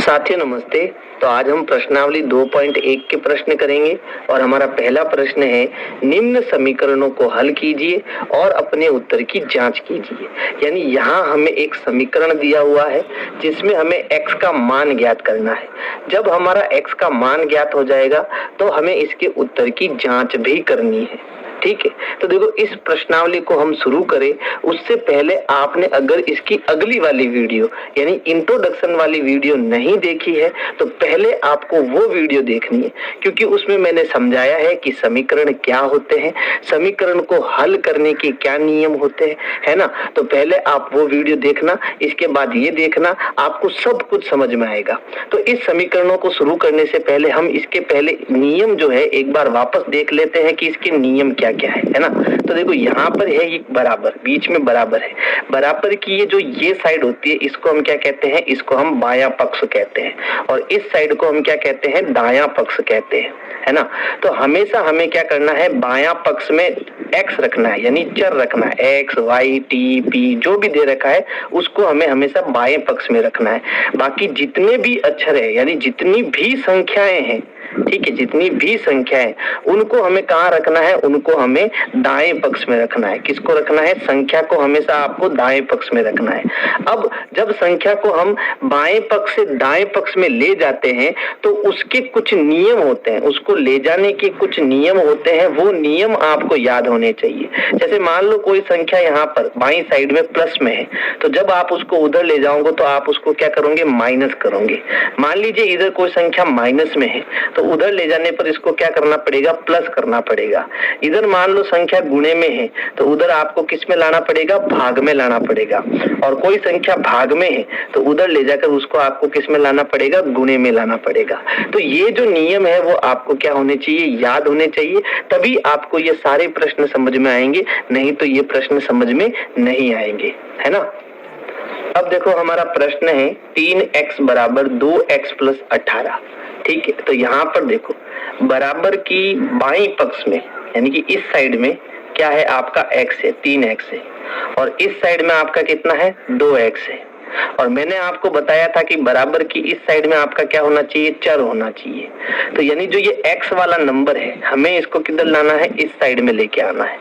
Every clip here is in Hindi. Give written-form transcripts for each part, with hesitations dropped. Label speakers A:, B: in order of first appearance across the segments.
A: साथियों नमस्ते। तो आज हम प्रश्नावली 2.1 के प्रश्न करेंगे और हमारा पहला प्रश्न है, निम्न समीकरणों को हल कीजिए और अपने उत्तर की जांच कीजिए। यानी यहाँ हमें एक समीकरण दिया हुआ है जिसमें हमें x का मान ज्ञात करना है। जब हमारा x का मान ज्ञात हो जाएगा तो हमें इसके उत्तर की जांच भी करनी है। ठीक है, तो देखो इस प्रश्नावली को हम शुरू करें उससे पहले आपने अगर इसकी अगली वाली वीडियो यानी इंट्रोडक्शन वाली वीडियो नहीं देखी है तो पहले आपको वो वीडियो देखनी है, क्योंकि उसमें मैंने समझाया है कि समीकरण क्या होते हैं, समीकरण को हल करने के क्या नियम होते हैं, है ना। तो पहले आप वो वीडियो देखना, इसके बाद ये देखना, आपको सब कुछ समझ में आएगा। तो इस समीकरणों को शुरू करने से पहले हम इसके पहले नियम जो है एक बार वापस देख लेते हैं कि इसके नियम क्या क्या है ना। तो देखो यहाँ पर है ये बराबर, बीच में बराबर है। बराबर की ये जो ये साइड होती है इसको हम क्या कहते हैं, इसको हम बायां पक्ष कहते हैं, और इस साइड को हम क्या कहते हैं, दायां पक्ष कहते हैं, है ना। तो हमेशा हमें क्या करना है, बायां पक्ष में x रखना है, यानी चर रखना है, x, y, t, p जो भी दे रखा है उसको हमें हमेशा बाएं पक्ष में रखना है। बाकी जितने भी अक्षर है यानी जितनी भी संख्याएं हैं, ठीक है, जितनी भी संख्या है उनको हमें कहाँ रखना है, उनको हमें दाएं पक्ष में रखना है। किसको रखना है, संख्या को हमेशा आपको दाएं पक्ष में रखना है। अब जब संख्या को हम बाएं पक्ष से दाएं पक्ष में ले जाते हैं तो उसके कुछ नियम होते हैं, उसको ले जाने के कुछ नियम होते हैं, वो नियम आपको याद होने चाहिए। जैसे मान लो कोई संख्या यहाँ पर बाईं साइड में प्लस में है, तो जब आप उसको उधर ले जाओगे तो आप उसको क्या करोगे, माइनस करोगे। मान लीजिए इधर कोई संख्या माइनस में है तो उधर ले जाने पर इसको क्या करना पड़ेगा, प्लस करना पड़ेगा। इधर मान लो संख्या गुणे में है तो उधर आपको किस में लाना पड़ेगा, भाग में लाना पड़ेगा। और कोई संख्या भाग में है तो उधर ले जाकर उसको आपको किस में लाना पड़ेगा, गुणे में लाना पड़ेगा। तो ये जो नियम है वो आपको क्या होने चाहिए, याद होने चाहिए, तभी आपको ये सारे प्रश्न समझ में आएंगे, नहीं तो ये प्रश्न समझ में नहीं आएंगे, है ना। अब देखो हमारा प्रश्न है 3x बराबर 2x प्लस 18। ठीक है, तो यहाँ पर देखो बराबर की बाईं पक्ष में यानी कि इस साइड में क्या है, आपका x है, 3x है, और इस साइड में आपका कितना है, 2x है। और मैंने आपको बताया था कि बराबर की इस साइड में आपका क्या होना चाहिए, चर होना चाहिए। तो यानी जो ये x वाला नंबर है हमें इसको किधर लाना है, इस साइड में लेके आना है,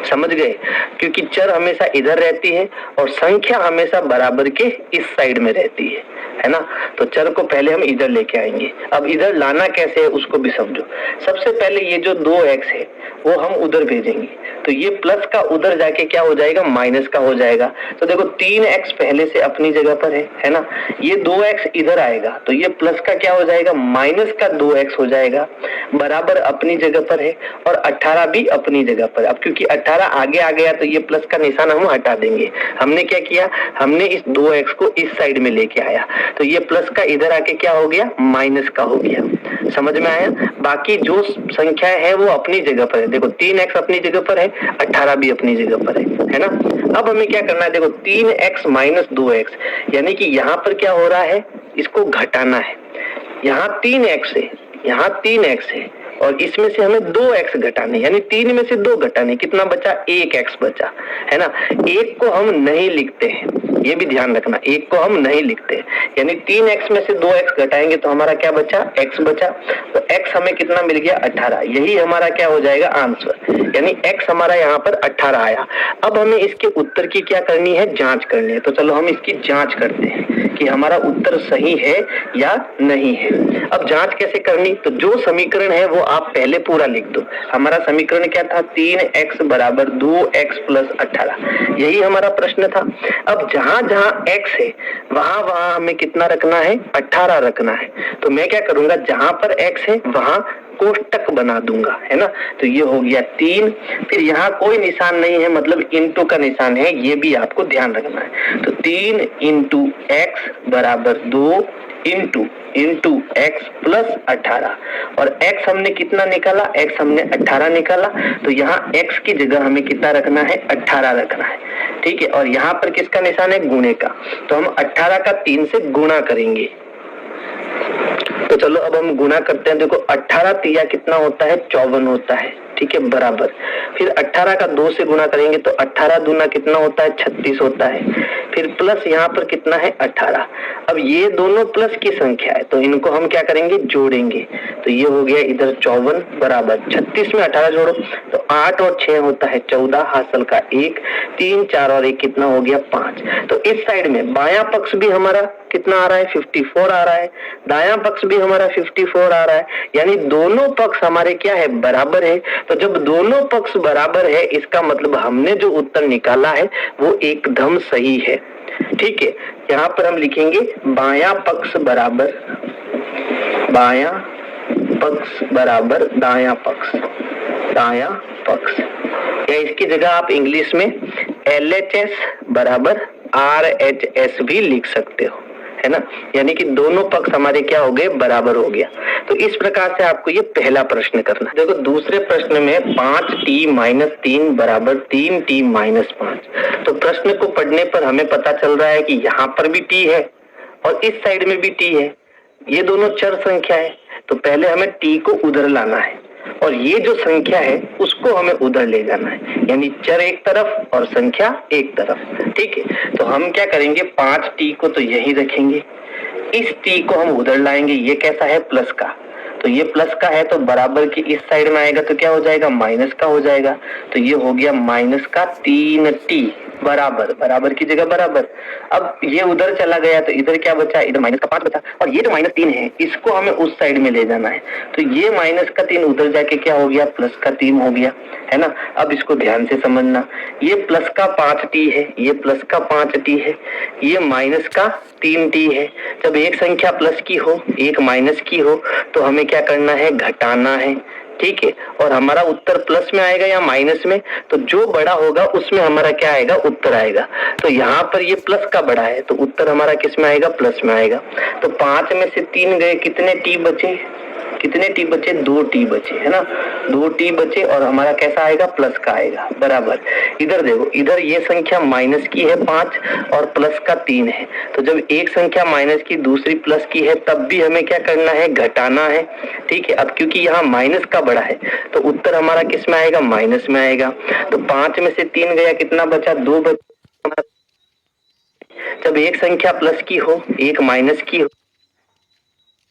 A: समझ गए। क्योंकि चर हमेशा इधर रहती है और संख्या हमेशा बराबर के इस साइड में रहती है ना। तो चर को पहले हम इधर लेके आएंगे। अब इधर लाना कैसे है उसको भी समझो। सबसे पहले ये जो 2x है वो हम उधर भेजेंगे, तो ये प्लस का उधर जाके क्या हो जाएगा, माइनस का हो जाएगा। तो देखो 3x पहले से अपनी जगह पर है ना। ये 2x इधर आएगा तो ये प्लस का क्या हो जाएगा, माइनस का 2x हो जाएगा, बराबर अपनी जगह पर है, और 18 भी अपनी जगह पर। अब क्योंकि 18 आगे आ गया तो ये प्लस का निशान हम हटा देंगे। हमने क्या किया, हमने इस 2x को इस साइड में लेके आया, तो ये प्लस का इधर आके क्या हो गया, माइनस का हो गया। समझ में आया। बाकी जो संख्या है वो अपनी जगह पर है। देखो 3x अपनी जगह पर है, 18 भी अपनी जगह पर है ना। अब हमें क्या करना है, देखो 3x माइनस 2x यानी कि यहाँ पर क्या हो रहा है, इसको घटाना है। यहाँ 3x है, यहाँ 3x है, और इसमें से हमें 2x घटाने, यानी 3 में से 2 घटाने, कितना बचा, 1x बचा, है ना। 1 को हम नहीं लिखते हैं, ये भी ध्यान रखना, 1 को हम नहीं लिखते, यानी 3x में से 2x घटाएंगे तो हमारा क्या बचा, x बचा। तो x हमें कितना मिल गया, 18। यही हमारा क्या हो जाएगा, आंसर, यानी x हमारा यहाँ पर 18 आया। अब हमें इसके उत्तर की क्या करनी है, जांच करनी है। तो चलो हम इसकी जांच करते हैं कि हमारा उत्तर सही है या नहीं है। अब जांच कैसे करनी, तो जो समीकरण है वो आप पहले पूरा लिख दो। हमारा समीकरण क्या था, 3x बराबर 2x प्लस 18, यही हमारा प्रश्न था। अब जहां जहां x है वहां हमें कितना रखना है, 18 रखना है। तो मैं क्या करूंगा, जहां पर x है वहां कोष्टक बना दूंगा, है ना। तो ये हो गया 3, फिर यहाँ कोई निशान नहीं है, मतलब इंटू का निशान है, ये भी आपको ध्यान रखना है। तो 3 इंटू एक्स बराबर 2 इंटू x प्लस 18, और x हमने कितना निकाला, x हमने 18 निकाला। तो यहाँ x की जगह हमें कितना रखना है, 18 रखना है, ठीक है। और यहाँ पर किसका निशान है, गुणे का, तो हम 18 का 3 से गुणा करेंगे। तो चलो अब हम गुणा करते हैं। देखो 18 तिया कितना होता है, 54 होता है, ठीक है, बराबर। फिर 18 का 2 से गुणा करेंगे तो 18 दूना कितना होता है, 36 होता है। फिर प्लस यहाँ पर कितना है 18। अब ये दोनों प्लस की संख्या है तो इनको हम क्या करेंगे, जोड़ेंगे। तो ये हो गया इधर 54 बराबर 36 में 18 जोड़ो तो 8 और 6 होता है 14, हासिल का 1, 3 4 और 1 कितना हो गया 5। तो इस साइड में बायां पक्ष भी हमारा कितना आ रहा है 54 आ रहा है, दायां पक्ष भी हमारा 54 आ रहा है, यानी दोनों पक्ष हमारे क्या है, बराबर है। तो जब दोनों पक्ष बराबर है इसका मतलब हमने जो उत्तर निकाला है वो एकदम सही है। ठीक है, यहाँ पर हम लिखेंगे बायां पक्ष बराबर, बायां पक्ष बराबर दायां पक्ष, दायां पक्ष, या इसकी जगह आप इंग्लिश में LHS बराबर RHS भी लिख सकते हो, है ना, यानी कि दोनों पक्ष हमारे क्या हो गए, बराबर हो गया। तो इस प्रकार से आपको ये पहला प्रश्न करना है। देखो दूसरे प्रश्न में 5t-3 बराबर 3t-5। तो प्रश्न को पढ़ने पर हमें पता चल रहा है कि यहाँ पर भी t है और इस साइड में भी t है, ये दोनों चर संख्या है। तो पहले हमें t को उधर लाना है और ये जो संख्या है उसको हमें उधर ले जाना है, यानी चर एक तरफ और संख्या एक तरफ। ठीक है, तो हम क्या करेंगे, 5t को तो यहीं रखेंगे, इस t को हम उधर लाएंगे। ये कैसा है, प्लस का, तो ये प्लस का है तो बराबर की इस साइड में आएगा तो क्या हो जाएगा, माइनस का हो जाएगा। तो ये हो गया माइनस का 3t बराबर, बराबर की जगह बराबर। अब ये उधर चला गया तो इधर क्या बचा, इधर माइनस का 5 बचा, और ये जो -3 है इसको हमें उस साइड में ले जाना है। तो ये माइनस का 3 उधर जाके क्या हो गया, प्लस का 3 हो गया, है ना। अब इसको ध्यान से समझना, ये प्लस का 5t है, ये प्लस का 5t है, ये माइनस का 3t है। जब एक संख्या प्लस की हो एक माइनस की हो तो हमें क्या करना है, घटाना है। ठीक है, और हमारा उत्तर प्लस में आएगा या माइनस में, तो जो बड़ा होगा उसमें हमारा क्या आएगा, उत्तर आएगा। तो यहाँ पर ये प्लस का बड़ा है तो उत्तर हमारा किस में आएगा, प्लस में आएगा। तो 5 में से 3 गए, कितने t बचे, कितने t बचे, 2t बचे, है ना, 2t बचे और हमारा कैसा आएगा, प्लस का आएगा, बराबर। इधर देखो, इधर ये संख्या माइनस की है 5 और प्लस का 3 है, तो जब एक संख्या माइनस की दूसरी प्लस की है तब भी हमें क्या करना है, घटाना है। ठीक है, अब क्योंकि यहाँ माइनस का बड़ा है तो उत्तर हमारा किस में आएगा, माइनस में आएगा। तो 5 में से 3 गया, कितना बचा, 2 बचा। जब एक संख्या प्लस की हो एक माइनस की हो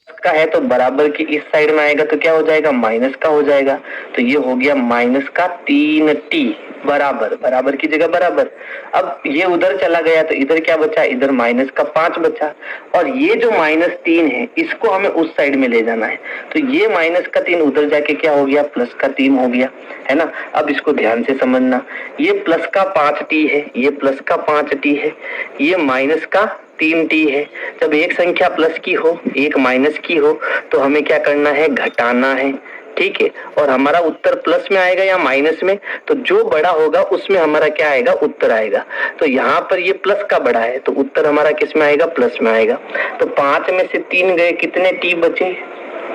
A: का है तो बराबर की इस साइड में आएगा तो क्या हो जाएगा, माइनस का हो जाएगा। तो ये हो गया माइनस का 3t बराबर, बराबर की जगह बराबर। अब ये उधर चला गया तो इधर क्या बचा, इधर माइनस का 5 बचा, और ये जो -3 है इसको हमें उस साइड में ले जाना है। तो ये माइनस का 3 उधर जाके क्या हो गया, प्लस का 3 हो गया, है ना। अब इसको ध्यान से समझना, ये प्लस का 5t है, ये प्लस का 5t है, ये माइनस का 3t है। जब एक संख्या प्लस की हो एक माइनस की हो तो हमें क्या करना है, घटाना है। ठीक है, और हमारा उत्तर प्लस में आएगा या माइनस में, तो जो बड़ा होगा उसमें हमारा क्या आएगा, उत्तर आएगा। तो यहाँ पर ये प्लस का बड़ा है तो उत्तर हमारा किस में आएगा, प्लस में आएगा। तो 5 में से 3 गए, कितने t बचे,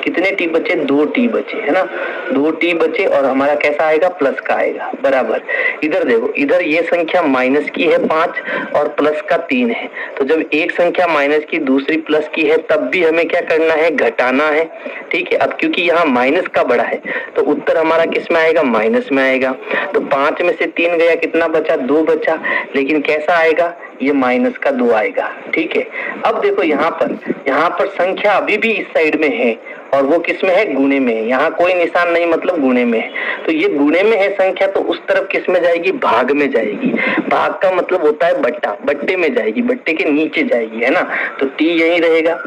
A: कितने t बचे, 2t बचे, है ना, 2t बचे और हमारा कैसा आएगा, प्लस का आएगा, बराबर। इधर देखो, इधर ये संख्या माइनस की है 5 और प्लस का 3 है, तो जब एक संख्या माइनस की दूसरी प्लस की है तब भी हमें क्या करना है, घटाना है। ठीक है, अब क्योंकि यहाँ माइनस का बड़ा है तो उत्तर हमारा किस में आएगा, माइनस में आएगा। तो 5 में से 3 गया, कितना बचा, 2 बचा, लेकिन कैसा आएगा, ये माइनस का 2 आएगा। ठीक है, अब देखो यहाँ पर संख्या अभी भी इस साइड में है और वो किस में है, गुणे में है, यहाँ कोई निशान नहीं मतलब गुणे में है। तो ये गुणे में है संख्या तो उस तरफ किस में जाएगी, भाग में जाएगी। भाग का मतलब होता है बट्टा, बट्टे में जाएगी, बट्टे के नीचे जाएगी, है ना। तो t यही रहेगा,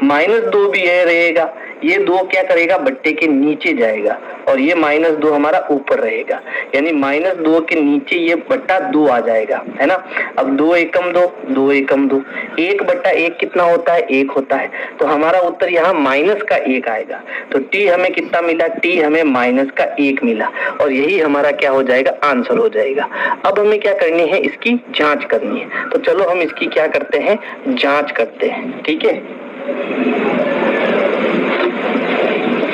A: -2 भी यही रहेगा, ये 2 क्या करेगा, बट्टे के नीचे जाएगा और ये -2 हमारा ऊपर रहेगा, यानी -2 के नीचे ये बट्टा 2 आ जाएगा, है ना। अब 2 एकम 2, 2 एकम 2, 1/1 कितना होता है, 1 होता है। तो हमारा उत्तर यहाँ माइनस का 1 आएगा। तो t हमें कितना मिला, t हमें माइनस का 1 मिला और यही हमारा क्या हो जाएगा, आंसर हो जाएगा। अब हमें क्या करनी है, इसकी जांच करनी है। तो चलो हम इसकी क्या करते हैं, जांच करते हैं। ठीक है,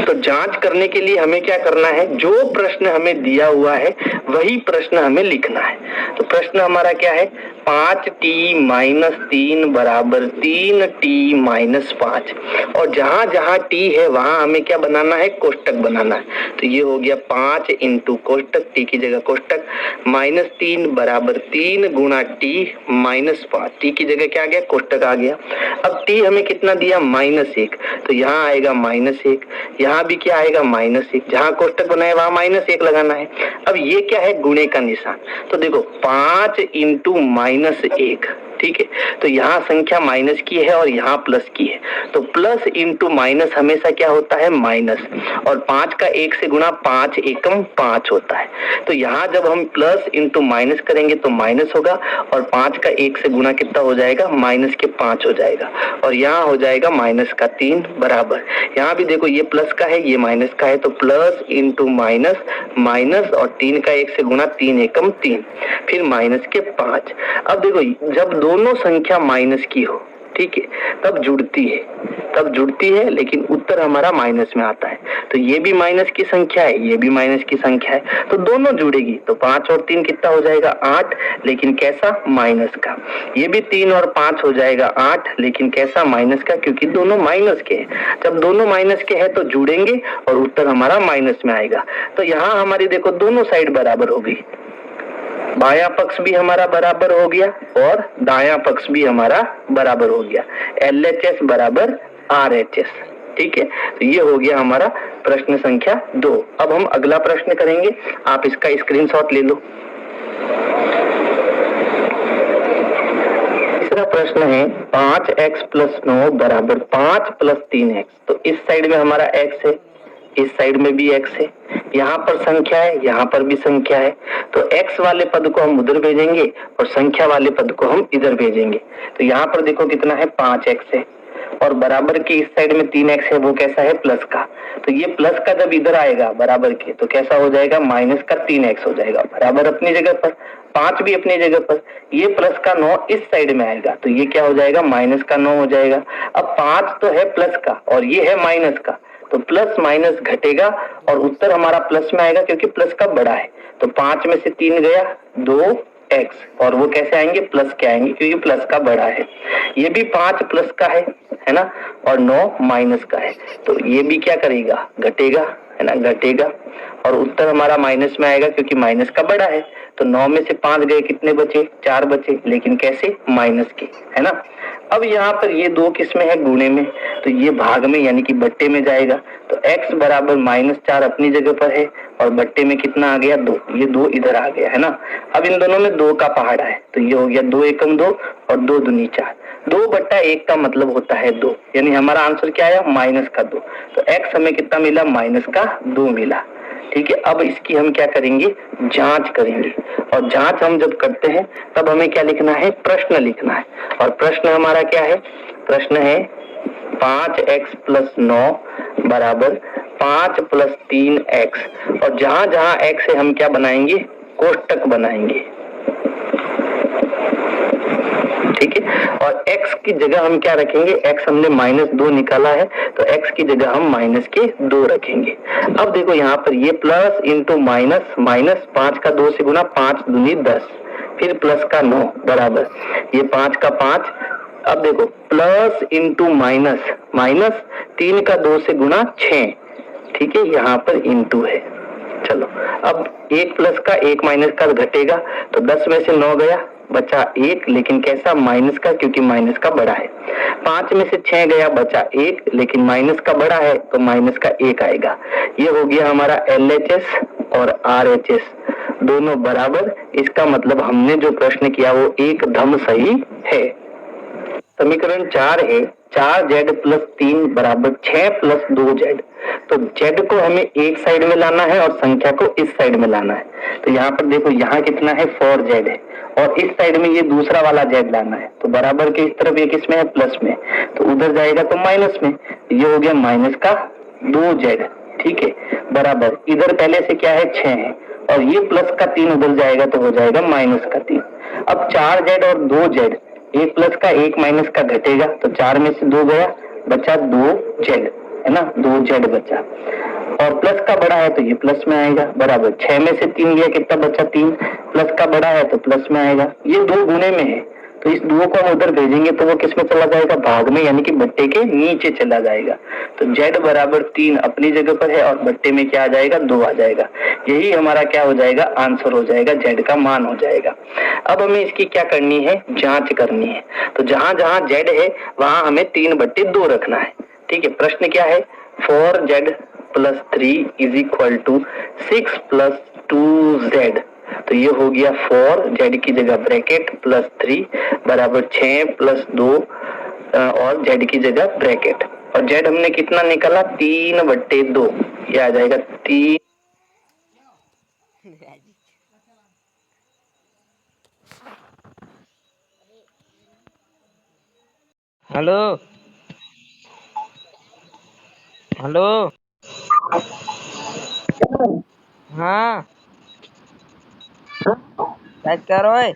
A: तो जांच करने के लिए हमें क्या करना है, जो प्रश्न हमें दिया हुआ है वही प्रश्न हमें लिखना है। तो प्रश्न हमारा क्या है, 5t माइनस 3 बराबर 3t माइनस 5, और जहां जहां t है वहां हमें क्या बनाना है, कोष्टक बनाना है। तो ये हो गया 5 इंटू कोष्टक, t की जगह कोष्टक, माइनस 3 बराबर 3 गुणा t माइनस 5, t की जगह क्या आ गया, कोष्टक आ गया। अब t हमें कितना दिया, -1, तो यहाँ आएगा -1, यहाँ भी क्या आएगा -1, जहाँ कोष्टक बनाए वहां -1 लगाना है। अब ये क्या है, गुणे का निशान। तो देखो 5 इंटू -1, ठीक है, तो यहाँ संख्या माइनस की है और यहाँ प्लस की है, तो प्लस इंटू माइनस हमेशा क्या होता है, माइनस, और 5 का 1 से गुणा 5 एकम 5 होता है। तो यहाँ जब हम प्लस इंटू माइनस करेंगे तो माइनस होगा, और 5 का 1 से गुणा कितना हो जाएगा, -5 हो जाएगा, और यहाँ हो जाएगा -3 बराबर। यहाँ भी देखो ये प्लस का है ये माइनस का है, तो प्लस इंटू माइनस, माइनस और 3 का 1 से गुणा 3 एकम 3, फिर -5। अब देखो जब दोनों संख्या माइनस की हो, ठीक है, तब जुड़ती है लेकिन उत्तर हमारा माइनस में आता है। तो ये भी माइनस की संख्या है, ये भी माइनस की संख्या है, तो दोनों जुड़ेगी। तो 5 और 3 कितना हो जाएगा, 8, लेकिन कैसा, माइनस का। ये भी 3 और 5 हो जाएगा 8, लेकिन कैसा, माइनस का, क्योंकि दोनों माइनस के हैं। जब दोनों माइनस के हैं तो जुड़ेंगे और उत्तर हमारा माइनस में आएगा। तो यहाँ हमारी देखो दोनों साइड बराबर हो गई, बायां पक्ष भी हमारा बराबर हो गया और दायां पक्ष भी हमारा बराबर हो गया, LHS बराबर RHS, ठीक है। तो ये हो गया हमारा प्रश्न संख्या 2। अब हम अगला प्रश्न करेंगे, आप इसका स्क्रीनशॉट ले लो। तीसरा प्रश्न है 5x प्लस 9 बराबर 5 प्लस 3x। तो इस साइड में हमारा x है, इस साइड में भी x है, यहाँ पर संख्या है, यहाँ पर भी संख्या है, तो x वाले पद को हम उधर भेजेंगे और संख्या वाले पद को हम इधर भेजेंगे। तो यहाँ पर देखो कितना है, 5x है, और बराबर के इस साइड में 3x है, वो कैसा है, प्लस का। तो ये प्लस का जब इधर आएगा बराबर के, तो कैसा हो जाएगा, माइनस का 3x हो जाएगा, बराबर अपनी जगह पर, 5 भी अपनी जगह पर। ये प्लस का 9 इस साइड में आएगा, तो ये क्या हो जाएगा, माइनस का 9 हो जाएगा। अब 5 तो है प्लस का और ये है माइनस का, तो प्लस माइनस घटेगा और उत्तर हमारा प्लस में आएगा, क्योंकि प्लस का बड़ा है। तो 5 में से 3 गया, 2x, और वो कैसे आएंगे, प्लस के आएंगे, क्योंकि प्लस का बड़ा है। ये भी 5 प्लस का है ना, और 9 माइनस का है, तो ये भी क्या करेगा, घटेगा, है ना, घटेगा, और उत्तर हमारा माइनस में आएगा, क्योंकि माइनस का बड़ा है। तो 9 में से 5 गए, कितने बचे, 4 बचे, लेकिन कैसे, माइनस के, है ना। अब यहाँ पर ये 2 किस में है, गुणे में, तो ये भाग में यानी कि बट्टे में जाएगा। तो x बराबर -4 अपनी जगह पर है और बट्टे में कितना आ गया, 2, ये 2 इधर आ गया, है ना। अब इन दोनों में 2 का पहाड़ा है, तो ये हो गया 2 एकम 2 और 2 दूनी 4, 2/1 का मतलब होता है 2, यानी हमारा आंसर क्या आया, -2। तो x हमें कितना मिला, -2 मिला, ठीक है। अब इसकी हम क्या करेंगे, जांच करेंगे, और जांच हम जब करते हैं तब हमें क्या लिखना है, प्रश्न लिखना है। और प्रश्न हमारा क्या है, प्रश्न है 5x प्लस 9 बराबर 5 प्लस 3x, और जहां जहां x है हम क्या बनाएंगे, कोष्टक बनाएंगे, ठीक है। और x की जगह हम क्या रखेंगे, x हमने -2 निकाला है, तो x की जगह हम -2 रखेंगे। अब देखो यहाँ पर ये प्लस इंटू माइनस, माइनस 5 का 2 से गुना, 5 दूनी 10, फिर प्लस का 9 बराबर ये 5 का 5। अब देखो प्लस इंटू माइनस, माइनस 3 का 2 से गुना 6, ठीक है, यहाँ पर इंटू है। चलो अब 1 प्लस का 1 माइनस का घटेगा, तो 10 में से 9 गया, बचा 1, लेकिन कैसा, माइनस का, क्योंकि माइनस का बड़ा है। 5 में से 6 गया, बचा 1, लेकिन माइनस का बड़ा है, तो माइनस का 1 आएगा। ये हो गया हमारा LHS और RHS दोनों बराबर। इसका मतलब हमने जो प्रश्न किया वो एकदम सही है। समीकरण 4 है 4z प्लस 3 बराबर 6 प्लस 2z। तो z को हमें एक साइड में लाना है और संख्या को इस साइड में लाना है। तो यहाँ पर देखो यहाँ कितना है, 4z है, और इस साइड में ये दूसरा वाला z लाना है। तो बराबर के इस तरफ ये किस में है, प्लस में, तो उधर जाएगा तो माइनस में। ये हो गया माइनस का 2z, ठीक है, बराबर इधर पहले से क्या है, 6 है, और ये प्लस का 3 उधर जाएगा तो हो जाएगा माइनस का 3। अब 4z और 2z, एक प्लस का 1 माइनस का घटेगा, तो 4 में से 2 गया, बचा 2z, है ना, 2z बचा, और प्लस का बड़ा है तो ये प्लस में आएगा, बराबर 6 में से 3 गया कितना बचा, 3, प्लस का बड़ा है तो प्लस में आएगा, ये 2 गुणे में है तो इस 2 को हम उधर भेजेंगे तो वो किस में चला जाएगा, भाग में, यानी कि बट्टे के नीचे चला जाएगा। तो z बराबर 3 अपनी जगह पर है और बट्टे में क्या आ जाएगा, 2 आ जाएगा। यही हमारा क्या हो जाएगा, आंसर हो जाएगा, z का मान हो जाएगा। अब हमें इसकी क्या करनी है, जांच करनी है। तो जहां जहां z है वहां हमें 3/2 रखना है। ठीक है, प्रश्न क्या है, 4z plus 3 is equal to 6 plus 2z। तो ये हो गया 4, z की जगह ब्रैकेट प्लस 3 बराबर 6 प्लस 2 और z की जगह ब्रैकेट, और z हमने कितना निकाला, 3/2, ये आ जाएगा 3।
B: हेलो हेलो, हाँ क्या करो है?